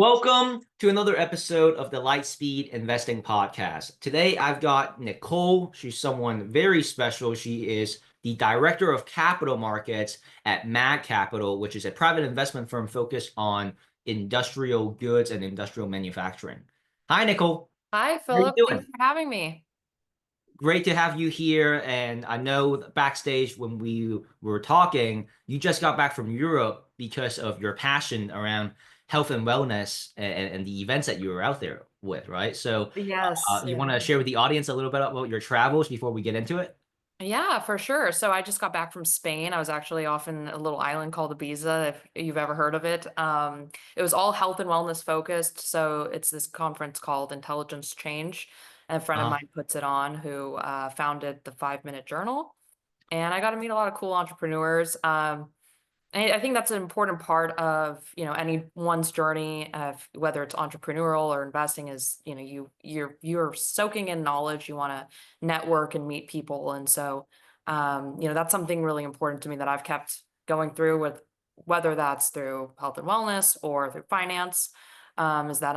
Welcome to another episode of the Lightspeed Investing Podcast. Today I've got Nicole. She's someone very special. She is the Director of Capital Markets at MAG Capital, which is a private investment firm focused on industrial goods and industrial manufacturing. Hi, Nicole. Hi, How are you Philip. Thanks doing? for having me. Great to have you here. And I know backstage when we were talking, you just got back from Europe because of your passion around health and wellness and the events that you were out there with, right? So Yes. you Yeah. want to share with the audience a little bit about your travels before we get into it? Yeah, for sure. So I just got back from Spain. I was actually off in a little island called Ibiza, if you've ever heard of it. It was all health and wellness focused. So it's this conference called Intelligence Change. And a friend of Uh, mine puts it on who founded the 5 Minute Journal. And I got to meet a lot of cool entrepreneurs. I think that's an important part of, anyone's journey of whether it's entrepreneurial or investing is, you're soaking in knowledge, you want to network and meet people. And so, that's something really important to me that I've kept going through with whether that's through health and wellness or through finance, is that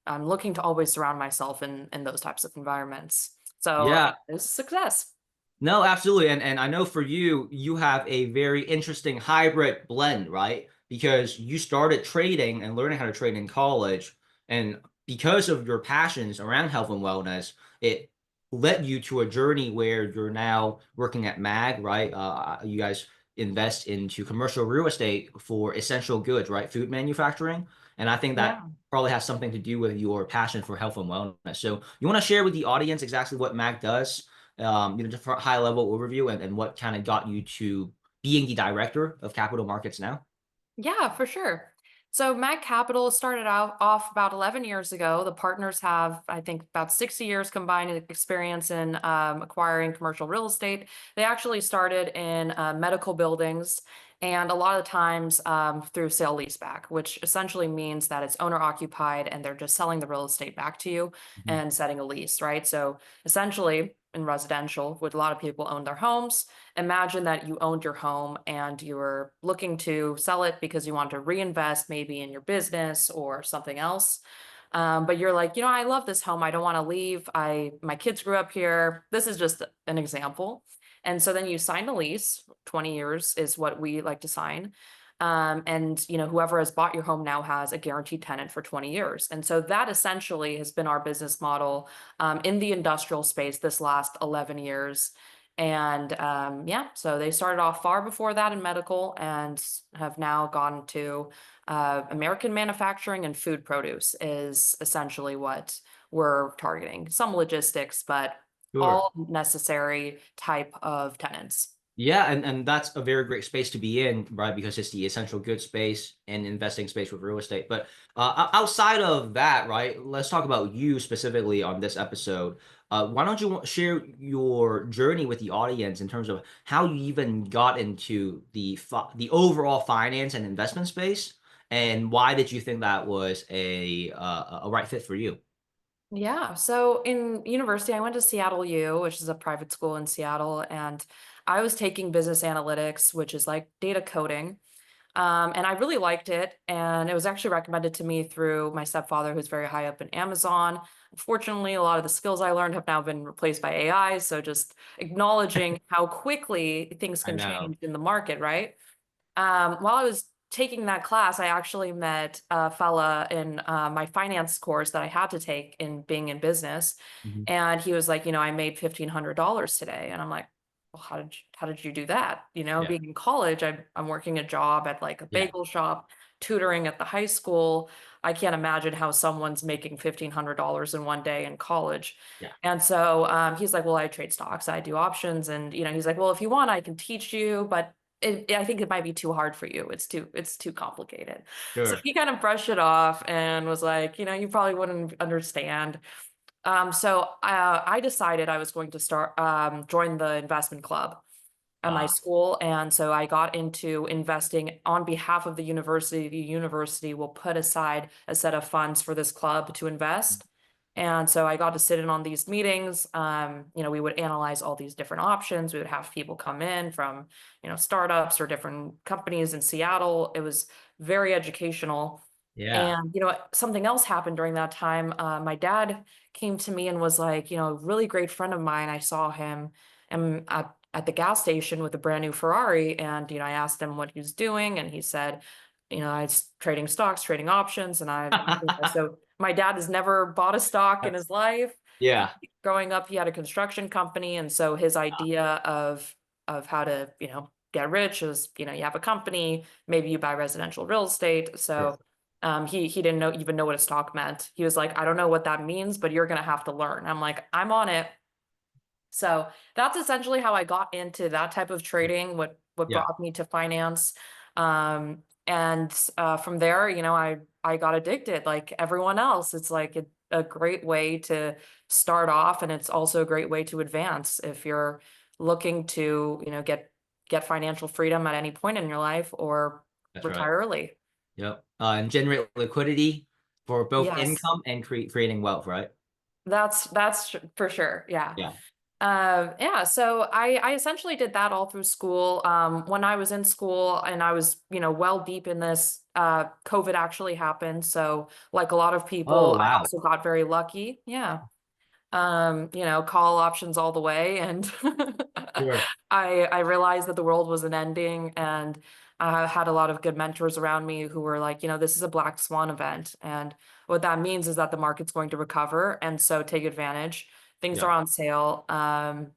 I'm looking to always surround myself in those types of environments. So yeah, it's a success. no, absolutely. And I know for you, you have a very interesting hybrid blend, right? Because you started trading and learning how to trade in college. And because of your passions around health and wellness, it led you to a journey where you're now working at MAG, right? You guys invest into commercial real estate for essential goods, right? Food manufacturing. And I think that Yeah. probably has something to do with your passion for health and wellness. So you want to share with the audience exactly what MAG does? Just for a high level overview and what kind of got you to being the director of capital markets now? Yeah, for sure. So Mag Capital started out off about 11 years ago. The partners have, I think, about 60 years combined experience in acquiring commercial real estate. They actually started in medical buildings and a lot of the times through sale leaseback, which essentially means that it's owner occupied and they're just selling the real estate back to you Mhm. and setting a lease, right? So essentially in residential, with a lot of people own their homes, imagine that you owned your home and you were looking to sell it because you want to reinvest maybe in your business or something else. But you're like, I love this home. I don't want to leave. My kids grew up here. This is just an example. And so then you sign a lease. 20 years is what we like to sign. And whoever has bought your home now has a guaranteed tenant for 20 years. And so that essentially has been our business model in the industrial space this last 11 years. And yeah, so they started off far before that in medical and have now gone to American manufacturing and food produce is essentially what we're targeting. Some logistics, but Sure. all necessary type of tenants. Yeah, and that's a very great space to be in, right? Because it's the essential good space and investing space with real estate. But outside of that, right, let's talk about you specifically on this episode. Why don't you share your journey with the audience in terms of how you even got into the overall finance and investment space, and why did you think that was a right fit for you? Yeah. So in university, I went to Seattle U, which is a private school in Seattle, and I was taking business analytics, which is like data coding. And I really liked it. And it was actually recommended to me through my stepfather, who's very high up in Amazon. Unfortunately, a lot of the skills I learned have now been replaced by AI. So just acknowledging how quickly things I can know. change in the market, right? While I was taking that class, I actually met a fella in my finance course that I had to take in being in business. Mhm. And he was like, I made $1,500 today. And I'm like, well, how did you do that? Yeah. Being in college, I'm working a job at like a Yeah. bagel shop, tutoring at the high school. I can't imagine how someone's making $1,500 in one day in college. Yeah. And so he's like, well, I trade stocks, I do options. And, he's like, well, if you want, I can teach you, but I think it might be too hard for you. It's too complicated. So Sure. he kind of brushed it off and was like, you probably wouldn't understand. So I decided I was going to start join the investment club at my Uh, school, and so I got into investing on behalf of the university. The university will put aside a set of funds for this club to invest. And so I got to sit in on these meetings. We would analyze all these different options. We would have people come in from, startups or different companies in Seattle. It was very educational. Yeah. And, something else happened during that time. My dad came to me and was like, a really great friend of mine. I saw him at the gas station with a brand new Ferrari. And, I asked him what he was doing. And he said, I was trading stocks, trading options. And so my dad has never bought a stock in his life. Yeah. Growing up, he had a construction company. And so his idea of how to, get rich is, you have a company, maybe you buy residential real estate. Sure. So he didn't even know what a stock meant. He was like, I don't know what that means, but you're gonna have to learn. I'm like, I'm on it. So that's essentially how I got into that type of trading, what Yeah. brought me to finance. And from there, I got addicted like everyone else. It's like a great way to start off, and it's also a great way to advance if you're looking to, get financial freedom at any point in your life or That's right. retire early. Yep. And generate liquidity for both Yes. income and creating wealth, right? That's for sure. Yeah. Yeah. Yeah, so I essentially did that all through school. When I was in school and I was, well deep in this, COVID actually happened. So like a lot of Oh, people, I wow. also got very lucky. Yeah. Call options all the way. And Sure. I realized that the world wasn't ending, and I had a lot of good mentors around me who were like, this is a black swan event. And what that means is that the market's going to recover. And so take advantage. Things are Yeah. on sale. And,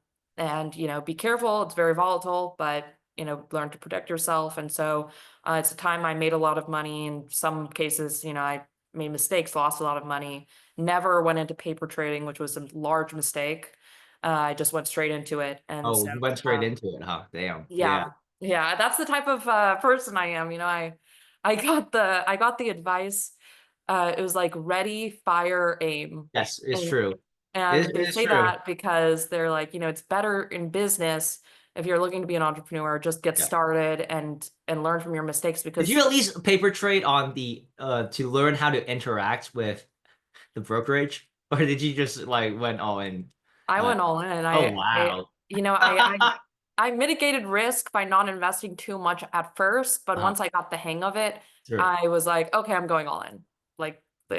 be careful. It's very volatile, but, learn to protect yourself. And so it's a time I made a lot of money. In some cases, I made mistakes, lost a lot of money, never went into paper trading, which was a large mistake. I just went straight into it. And Oh, so, you went straight into it, huh? Damn. Yeah. yeah, yeah, that's the type of person I am. I got the advice. It was like ready, fire, aim. Yes, it's And, true. and It they is say true. that because they're like, it's better in business if you're looking to be an entrepreneur, just get Yeah. started and learn from your mistakes Did you because at least paper trade on the to learn how to interact with the brokerage, or did you just like went all in? I Uh, went all in. oh I wow. you know, I mitigated risk by not investing too much at first, but Uh, once I got the hang of it, sure. I was like, okay, I'm going all in. Like so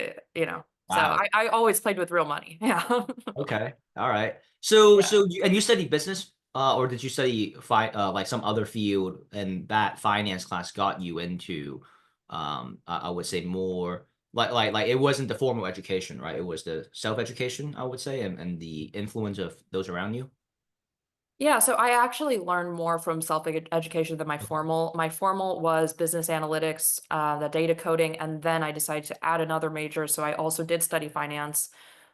Wow. I always played with real money. Yeah. Okay. All right. So Yeah. and you studied business, or did you study like some other field, and that finance class got you into, I would say more like it wasn't the formal education, right? It was the self-education, I would say, and the influence of those around you. Yeah, so I actually learned more from self-education than my Okay. formal. My formal was business analytics, the data coding, and then I decided to add another major. So I also did study finance,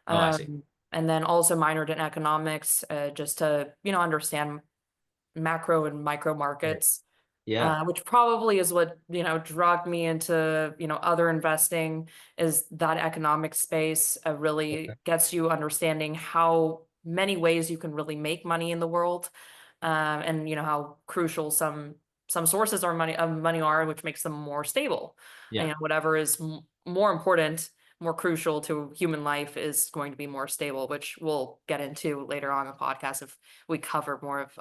Oh, I see. and then also minored in economics, just to, understand macro and micro Sure. markets, Yeah. which probably is what, dragged me into, other investing is that economic space Okay. really gets you understanding how many ways you can really make money in the world. And how crucial some sources are money of money are, which makes them more stable. And, Yeah. whatever is more important, more crucial to human life is going to be more stable, which we'll get into later on in the podcast if we cover more of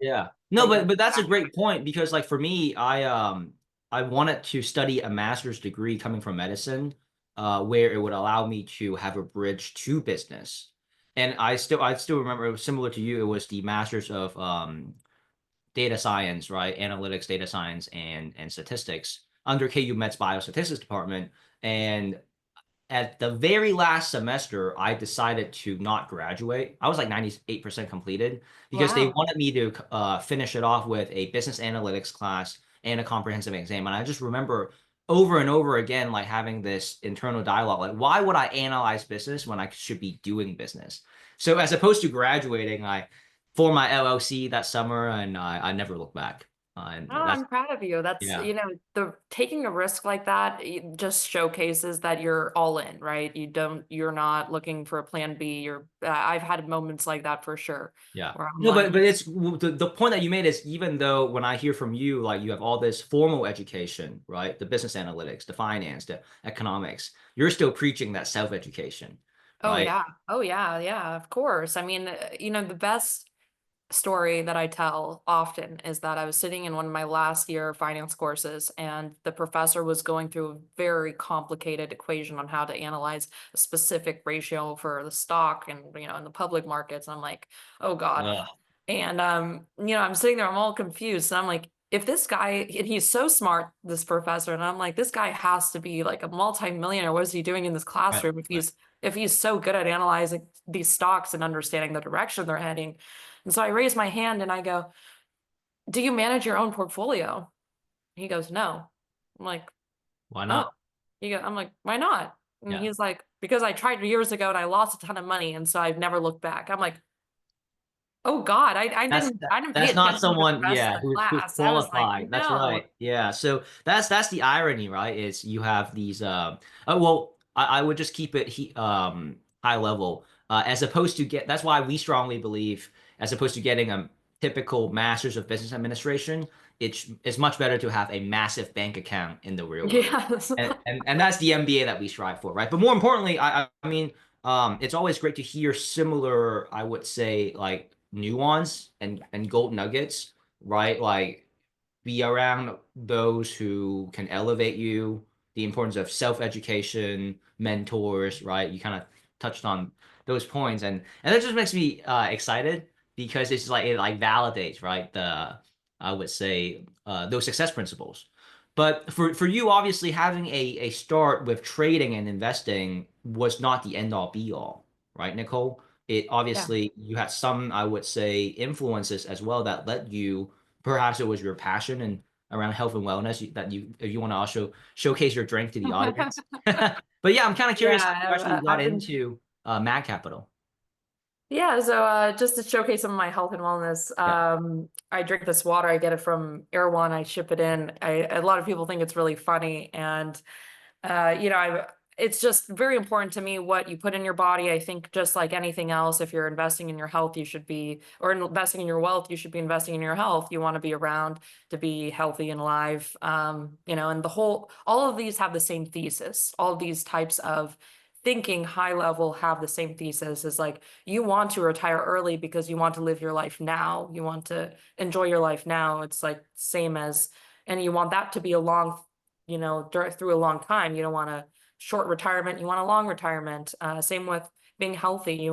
Yeah. the No, human but that's a factor. great point because like for me, I wanted to study a master's degree coming from medicine, where it would allow me to have a bridge to business. And I still remember it was similar to you. It was the master's of data science, right? Analytics, data science, and statistics under KU Met's biostatistics department. And at the very last semester, I decided to not graduate. I was like 98% completed because they Wow. wanted me to finish it off with a business analytics class and a comprehensive exam. And I just remember over and over again, like having this internal dialogue, like, why would I analyze business when I should be doing business? So as opposed to graduating, I formed my LLC that summer and I never looked back. And Oh, that's, I'm proud of you. That's, yeah, the taking a risk like that just showcases that you're all in, right? You're not looking for a plan B. I've had moments like that for sure, yeah. where I'm No, like, but it's the point that you made is even though when I hear from you, like you have all this formal education, right? The business analytics, the finance, the economics, you're still preaching that self-education, oh right? yeah, oh yeah, yeah, of course. I mean, the best. story that I tell often is that I was sitting in one of my last year finance courses, and the professor was going through a very complicated equation on how to analyze a specific ratio for the stock and, in the public markets. And I'm like, oh God. Ugh, And I'm sitting there, I'm all confused. And I'm like, if this guy, and he's so smart, this professor, and I'm like, this guy has to be like a multi-millionaire. What is he doing in this right, classroom right. if he's so good at analyzing these stocks and understanding the direction they're heading? And so I raise my hand and I go, do you manage your own portfolio? He goes, no. I'm like, Why oh. not? I'm like, why not? And Yeah. he's like, because I tried years ago and I lost a ton of money. And so I've never looked back. I'm like, oh God, I didn't pay That's not attention to the someone, rest of yeah, the who's class. I was like, qualified. That's no. right. Yeah. So that's the irony, right? Is you have these well, I would just keep it high level. As opposed to get that's why we strongly believe as opposed to getting a typical master's of business administration, it's much better to have a massive bank account in the real world. Yes. And that's the MBA that we strive for, right? But more importantly, I mean, it's always great to hear similar, I would say, like nuance and gold nuggets, right? Like be around those who can elevate you, the importance of self-education, mentors, right? You kind of touched on those points, and that just makes me excited because it's like it like validates, right? The I would say those success principles. But for you, obviously, having a start with trading and investing was not the end all be all, right, Nicole? It Yeah. obviously you had some, I would say, influences as well that led you. Perhaps it was your passion and around health and wellness that you if you want to also showcase your drink to the audience. But yeah, I'm kind of curious how you actually Yeah, got I've been into Mad Capital. Yeah, so just to showcase some of my health and wellness, Yeah. I drink this water. I get it from Air One. I ship it in. A lot of people think it's really funny, and it's just very important to me what you put in your body. I think just like anything else, if you're investing in your health, you should be, or investing in your wealth, you should be investing in your health. You want to be around to be healthy and alive. And all of these have the same thesis. All of these types of thinking high level have the same thesis is like you want to retire early because you want to live your life now. You want to enjoy your life now. It's like same as, and you want that to be a long, through a long time. You don't want a short retirement. You want a long retirement. Same with being healthy.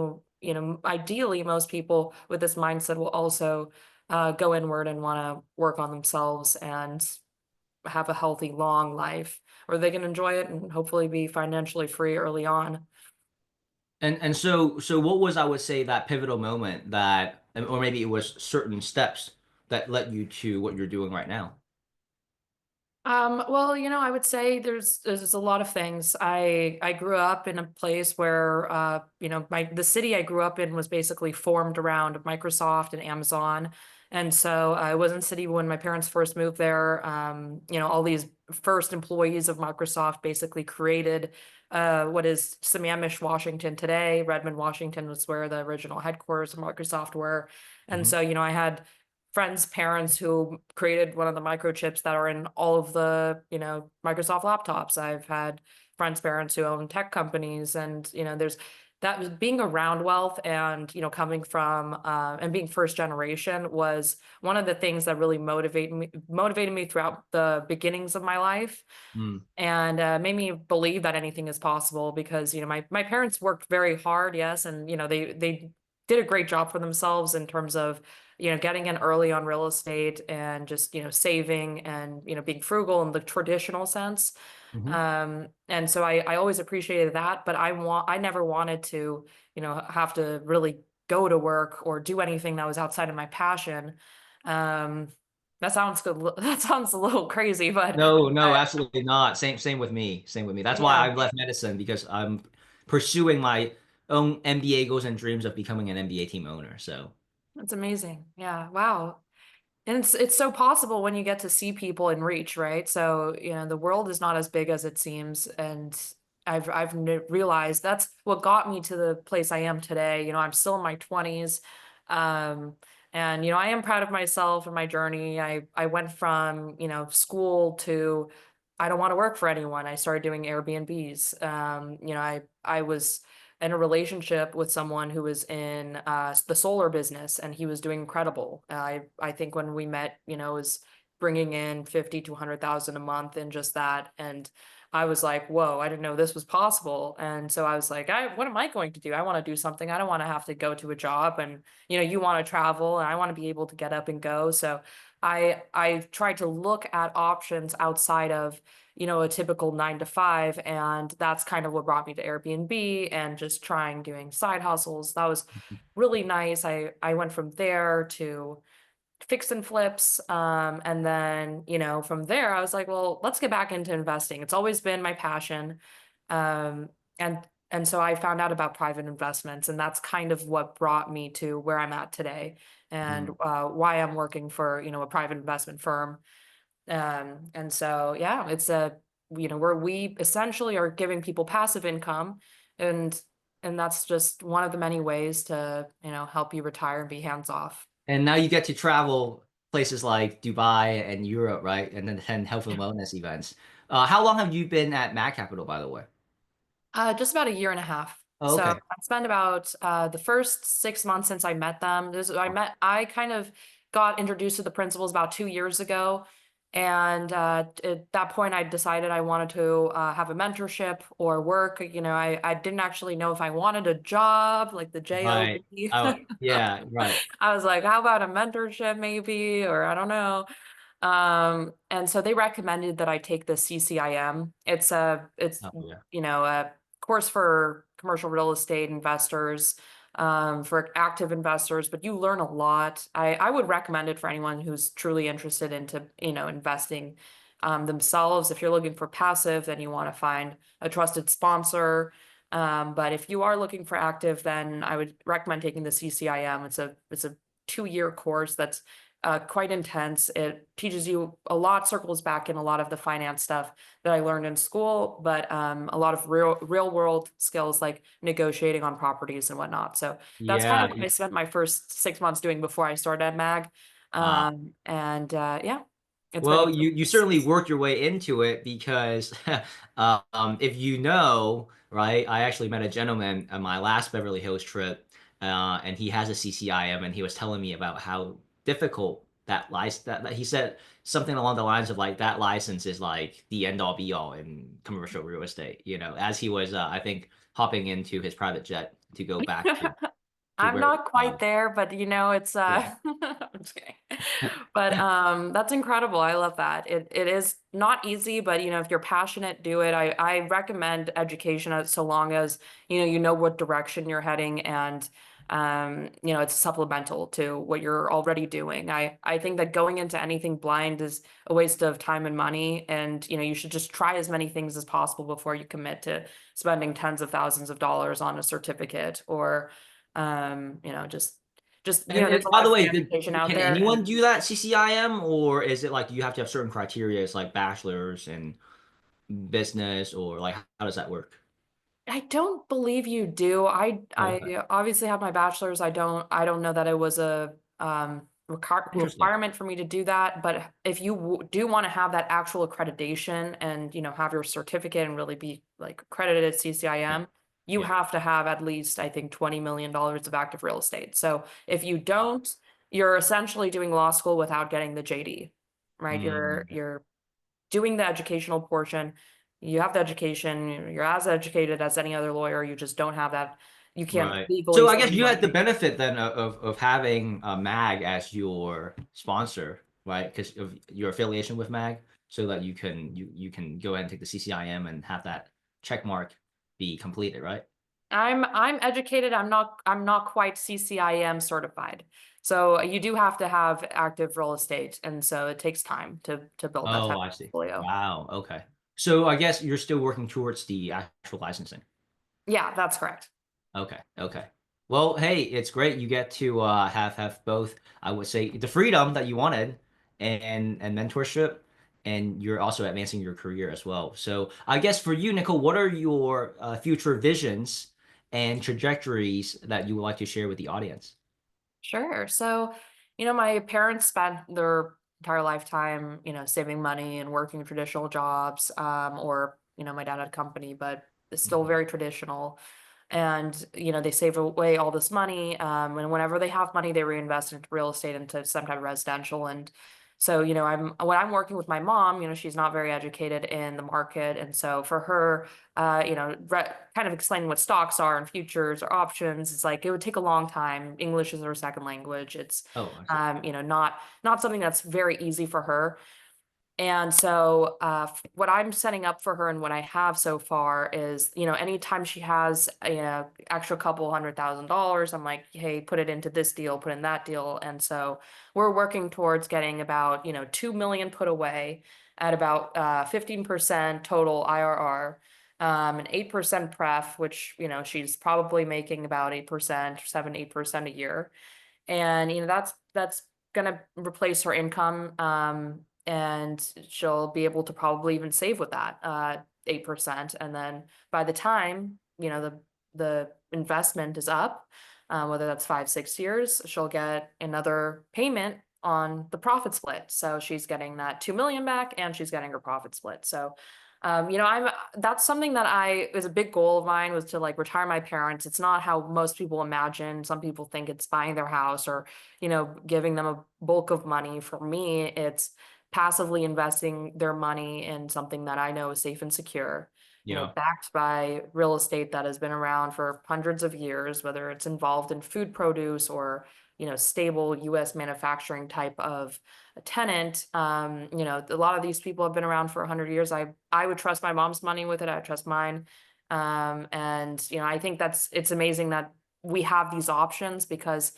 Ideally, most people with this mindset will also go inward and want to work on themselves and have a healthy, long life, or they can enjoy it and hopefully be financially free early on. And so what was I would say that pivotal moment that or maybe it was certain steps that led you to what you're doing right now? Well, I would say there's a lot of things. I grew up in a place where the city I grew up in was basically formed around Microsoft and Amazon. And so I was in the city when my parents first moved there. All these first employees of Microsoft basically created what is Sammamish, Washington today. Redmond, Washington was where the original headquarters of Microsoft were. And Hmm. so, I had friends' parents who created one of the microchips that are in all of the, Microsoft laptops. I've had friends' parents who own tech companies, and there's that was being around wealth and coming from and being first generation was one of the things that really motivated me throughout the beginnings of my life Mm. and made me believe that anything is possible because my parents worked very hard, yes, and they did a great job for themselves in terms of getting in early on real estate and just saving and being frugal in the traditional sense. Hmm. And so I always appreciated that, but I never wanted to have to really go to work or do anything that was outside of my passion. um that sounds good. That sounds a little crazy, but No, no, absolutely not. Same with me. Same with me. That's why yeah, I've left medicine because I'm pursuing my own MBA goals and dreams of becoming an MBA team owner. So, that's amazing. Yeah, wow. And it's so possible when you get to see people in reach, right? So, the world is not as big as it seems. And I've realized that's what got me to the place I am today. I'm still in my 20s. Um, and I am proud of myself and my journey. I went from, school to I don't want to work for anyone. I started doing Airbnbs. I was in a relationship with someone who was in the solar business, and he was doing incredible. I think when we met, you know, it was bringing in 50 to 100,000 a month in just that. And I was like, whoa, I didn't know this was possible. And so I was like, what am I going to do? I want to do something. I don't want to have to go to a job. And, you know, you want to travel and I want to be able to get up and go. So I tried to look at options outside of, you know, a typical 9 to 5. And that's kind of what brought me to Airbnb and just trying doing side hustles. That was really nice. I went from there to fix and flips. And then, you know, from there, I was like, well, let's get back into investing. It's always been my passion. Um, and and so I found out about private investments, and that's kind of what brought me to where I'm at today, and Mm. why I'm working for, you know, a private investment firm. And so, yeah, it's a, you know, where we essentially are giving people passive income, and and that's just one of the many ways to, you know, help you retire and be hands off. And now you get to travel places like Dubai and Europe, right? And then attend health and wellness events. How long have you been at Mad Capital, by the way? Just about a year and a half. Oh, So okay. I spent about the first 6 months since I met them. I kind of got introduced to the principals about 2 years ago. And at that point, I decided I wanted to have a mentorship or work. You know, I didn't actually know if I wanted a job, like the job. Right. Oh, yeah, right. I was like, how about a mentorship maybe? Or I don't know. And so they recommended that I take the CCIM. It's, Oh, yeah. you know, a course for commercial real estate investors, for active investors, but you learn a lot. I would recommend it for anyone who's truly interested into, you know, investing, themselves. If you're looking for passive, then you want to find a trusted sponsor. But if you are looking for active, then I would recommend taking the CCIM. It's a 2 year course that's quite intense. It teaches you a lot, circles back in a lot of the finance stuff that I learned in school, but a lot of real world skills like negotiating on properties and whatnot. So that's kind Yeah. of what I spent my first 6 months doing before I started at MAG. Wow. And yeah, it's been Well, you certainly worked your way into it because if you know, right, I actually met a gentleman on my last Beverly Hills trip, and he has a CCIM, and he was telling me about how difficult that license, that he said something along the lines of like that license is like the end all be all in commercial real estate, you know, as he was, I think, hopping into his private jet to go back to I'm where, not quite there, but you know, it's yeah. I'm just kidding. But that's incredible. I love that. It is not easy, but you know, if you're passionate, do it. I recommend education so long as you know what direction you're heading, and you know, it's supplemental to what you're already doing. I think that going into anything blind is a waste of time and money, and you know, you should just try as many things as possible before you commit to spending tens of thousands of dollars on a certificate, or you know, just you know, And there's a by lot the of free way, education out can there. anyone And do that CCIM, or is it like you have to have certain criteria, it's like bachelor's and business, or like how does that work? I don't believe you do. Oh, okay. I obviously have my bachelor's. I don't know that it was a Interesting. requirement for me to do that. But if you do want to have that actual accreditation and you know, have your certificate and really be like accredited at Yeah. CCIM, you Yeah. have to have at least, I think, $20 million of active real estate. So if you Wow. don't, you're essentially doing law school without getting the JD, right? Mm, You're doing the educational portion. You have the education, you're as educated as any other lawyer, you just don't have that. You can't right. legally So I say guess you you have had the it. benefit then of having MAG as your sponsor, right? Because of your affiliation with MAG, so that you can go ahead and take the CCIM and have that check mark be completed, right? I'm educated. I'm not quite CCIM certified. So you do have to have active real estate. And so it takes time to build that Oh, type I of see. portfolio. Wow. Okay. So I guess you're still working towards the actual licensing. Yeah, that's correct. Okay. Okay. Well, hey, it's great you get to have both, I would say, the freedom that you wanted and mentorship, and you're also advancing your career as well. So I guess for you, Nicole, what are your future visions and trajectories that you would like to share with the audience? Sure. So, you know, my parents spent their entire lifetime, you know, saving money and working traditional jobs, or, you know, my dad had a company, but it's still Mhm. very traditional. and they save away all this money, and whenever they have money they reinvest into real estate, into some type of residential. And so I'm working with my mom, she's not very educated in the market, and so for her, kind of explaining what stocks are and futures or options, it's like it would take a long time. English is her second language. It's Oh, I see. not something that's very easy for her. And so, what I'm setting up for her and what I have so far is, anytime she has a extra couple $100,000, I'm like, hey, put it into this deal, put in that deal. And so we're working towards getting about, 2 million put away at about 15% total IRR, and 8% pref, which, she's probably making about 8%, 7, 8% a year. And that's gonna replace her income, and she'll be able to probably even save with that 8%. And then by the time the investment is up, whether that's 5, 6 years, she'll get another payment on the profit split. So she's getting that 2 million back, and she's getting her profit split. So I'm that's something that I is a big goal of mine, was to like retire my parents. It's not how most people imagine. Some people think it's buying their house or, giving them a bulk of money. For me, it's passively investing their money in something that I know is safe and secure, Yeah. backed by real estate that has been around for hundreds of years, whether it's involved in food produce or, stable US manufacturing type of a tenant. A lot of these people have been around for 100 years. I would trust my mom's money with it. I would trust mine. And I think it's amazing that we have these options, because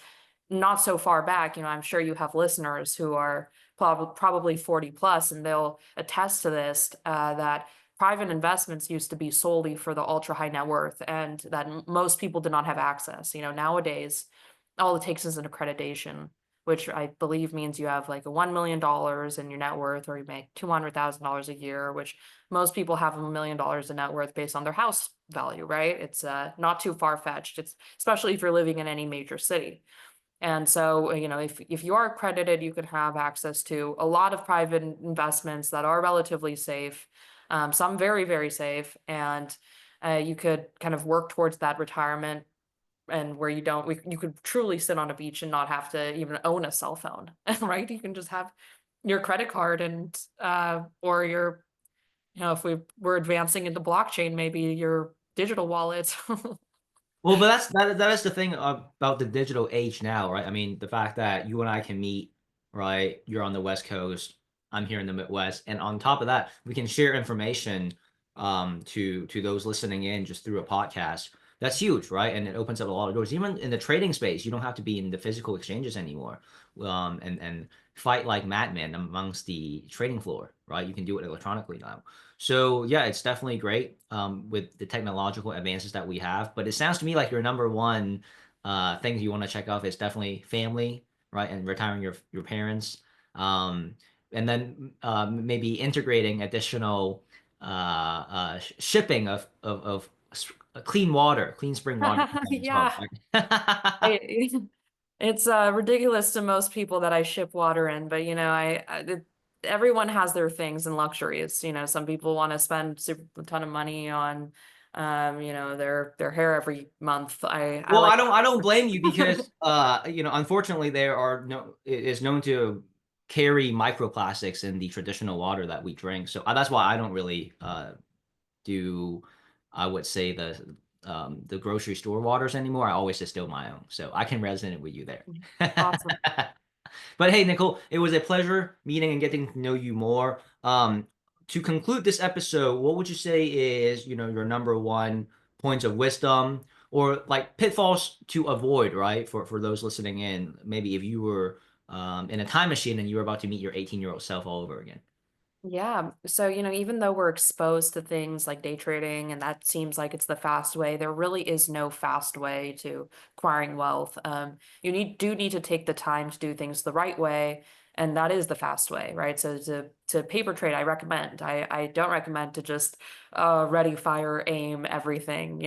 not so far back, I'm sure you have listeners who are probably 40 plus, and they'll attest to this, that private investments used to be solely for the ultra high net worth, and that most people did not have access. Nowadays, all it takes is an accreditation, which I believe means you have like a $1 million in your net worth, or you make $200,000 a year, which most people have $1 million in net worth based on their house value, right? It's not too far fetched. It's especially if you're living in any major city. And so, if you are accredited, you can have access to a lot of private investments that are relatively safe, some very, very safe, and you could kind of work towards that retirement, and where you could truly sit on a beach and not have to even own a cell phone, right? You can just have your credit card, and or your, if we're advancing into blockchain, maybe your digital wallet. Well, but that is the thing about the digital age now, right? I mean, the fact that you and I can meet, right? You're on the West Coast, I'm here in the Midwest, and on top of that, we can share information to those listening in just through a podcast. That's huge, right? And it opens up a lot of doors. Even in the trading space, you don't have to be in the physical exchanges anymore, and fight like madmen amongst the trading floor, right? You can do it electronically now. So yeah, it's definitely great with the technological advances that we have. But it sounds to me like your number one thing you want to check off is definitely family, right, and retiring your parents, um, and then maybe integrating additional shipping of clean water, clean spring water as well. Yeah. Right? I, it's ridiculous to most people that I ship water in, but everyone has their things and luxuries. Some people want to spend a ton of money on, their hair every month. I Well, like. I don't blame you because unfortunately there are no it is known to carry microplastics in the traditional water that we drink. So that's why I don't really do I would say the grocery store waters anymore. I always distill my own. So I can resonate with you there. Awesome. But hey, Nicole, it was a pleasure meeting and getting to know you more. To conclude this episode, what would you say is, your number one points of wisdom or like pitfalls to avoid, right? For those listening in, maybe if you were in a time machine and you were about to meet your 18-year-old self all over again. Yeah. So, even though we're exposed to things like day trading, and that seems like it's the fast way, there really is no fast way to acquiring wealth. Do need to take the time to do things the right way, and that is the fast way, right? So to paper trade, I recommend. I don't recommend to just ready, fire, aim everything.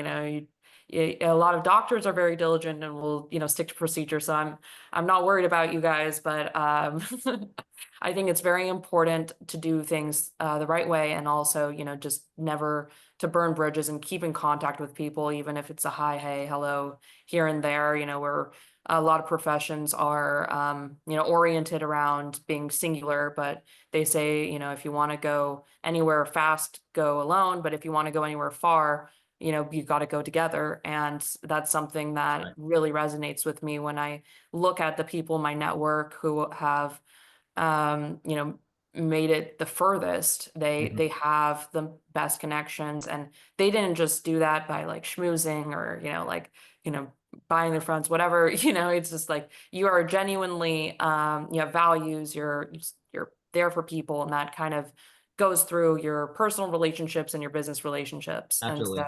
A lot of doctors are very diligent and will, stick to procedure. So I'm not worried about you guys, but I think it's very important to do things the right way, and also, just never to burn bridges and keep in contact with people, even if it's a hi, hey, hello here and there, where a lot of professions are, oriented around being singular, but they say, if you want to go anywhere fast, go alone. But if you want to go anywhere far, you got to go together. And that's something that Right. really resonates with me when I look at the people in my network who have, um, you know, made it the furthest. They Mhm. they have the best connections, and they didn't just do that by like schmoozing or, you know, buying their friends, whatever, it's just like you are genuinely, you have values, you're there for people, and that kind of goes through your personal relationships and your business relationships. And so, Absolutely.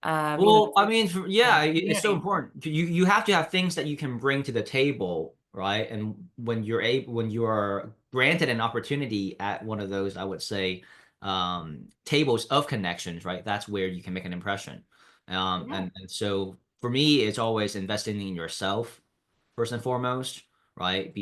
the Well, I same mean, thing yeah, with it's so community. important. You have to have things that you can bring to the table, right? And when you are granted an opportunity at one of those, I would say, tables of connections, right? That's where you can make an impression. Yeah, And so for me, it's always investing in yourself first and foremost, right?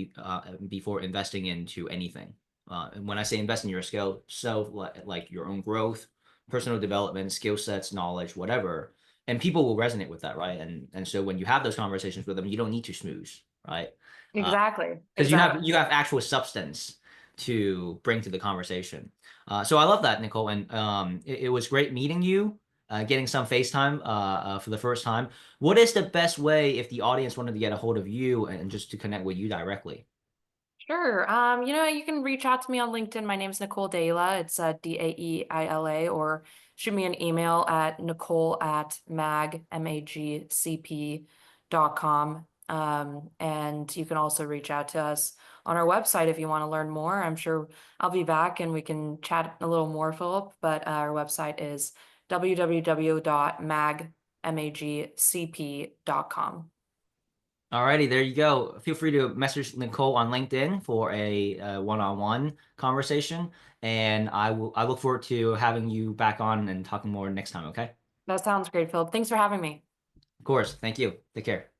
Before investing into anything. And when I say invest in your skill, self, like your own growth, personal development, skill sets, knowledge, whatever, and people will resonate with that, right? And so when you have those conversations with them, you don't need to smooth, right? exactly, Because exactly. you have actual substance to bring to the conversation. So I love that, Nicole, and it was great meeting you. Getting some FaceTime for the first time. What is the best way if the audience wanted to get a hold of you and just to connect with you directly? Sure. You can reach out to me on LinkedIn. My name's Nicole Daeila. It's Daeila, or shoot me an email at nicole@magcp.com. And you can also reach out to us on our website if you want to learn more. I'm sure I'll be back and we can chat a little more, Philip. But our website is www.magcp.com. Alrighty, there you go. Feel free to message Nicole on LinkedIn for a one-on-one conversation, and I look forward to having you back on and talking more next time. Okay? That sounds great, Philip. Thanks for having me. Of course. Thank you. Take care.